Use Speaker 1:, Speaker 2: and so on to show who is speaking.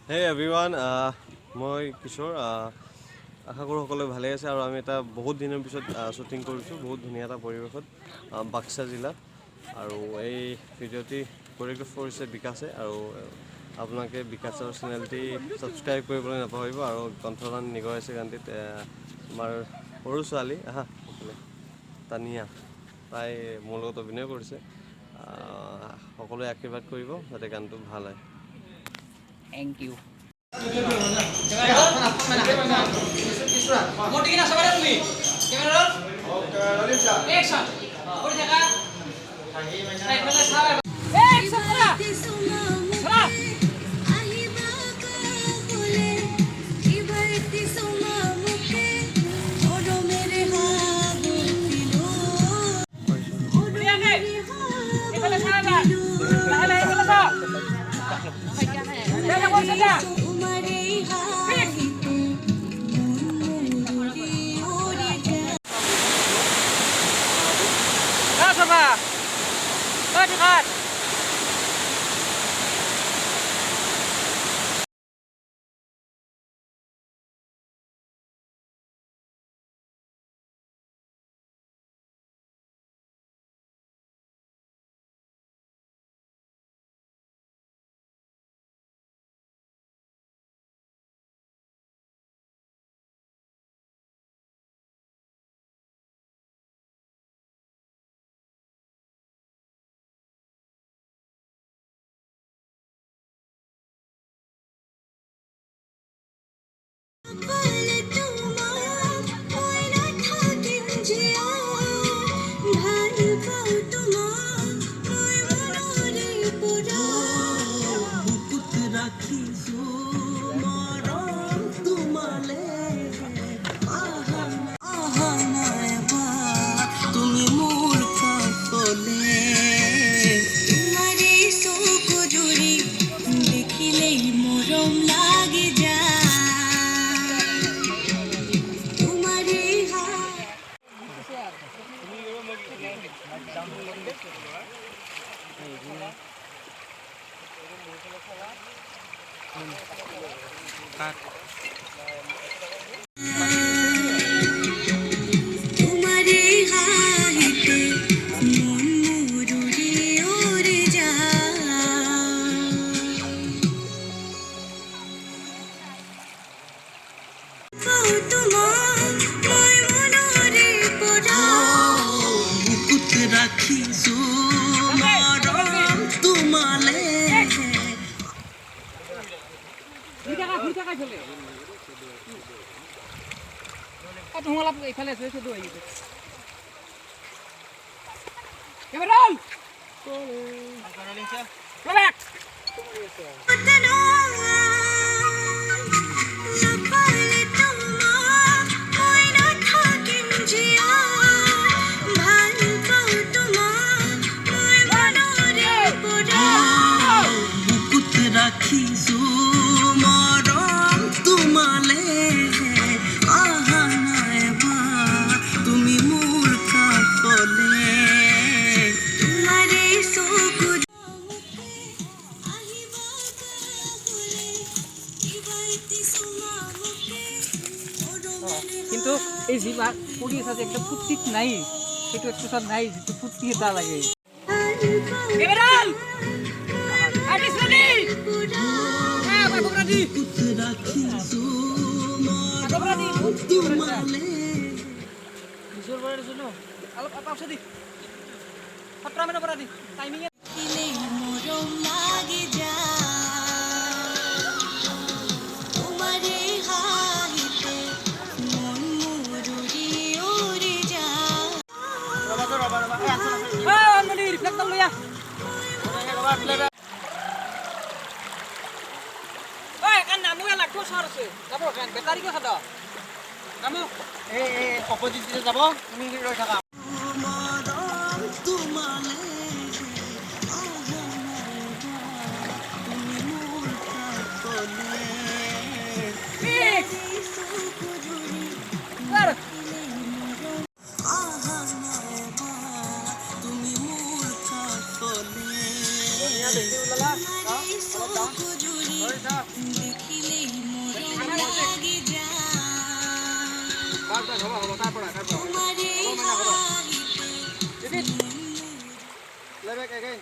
Speaker 1: হে everyone, মই কিশোৰ। আশা কৰোঁ সকলোৱে ভালে আছে আৰু আমি এটা বহুত দিনৰ পিছত শ্বুটিং কৰিছোঁ বহুত ধুনীয়া এটা পৰিৱেশত, বাক্সা জিলাত। আৰু এই ভিডিঅ'টি কোৰিঅ'গ্ৰাফ কৰিছে বিকাশে, আৰু আপোনালোকে বিকাশৰ চেনেলটি ছাবস্ক্ৰাইব কৰিবলৈ নাপাহৰিব। আৰু কণ্ঠদান নিগৰাইছে গানটিত আমাৰ সৰু ছোৱালী তানিয়া, তাই মোৰ লগত অভিনয় কৰিছে। সকলোৱে আশীৰ্বাদ কৰিব যাতে গানটো ভাল হয়।
Speaker 2: Thank you.
Speaker 3: কিন্তু এই যি পৰি আছে যে একদম ফুৰ্তিত নাই, সেইটো এক্সপ্ৰেছন নাই যিটো ফুৰ্তি এটা লাগে।
Speaker 2: অপজিট যাব তুমি ৰৈ থাকা। Play back again.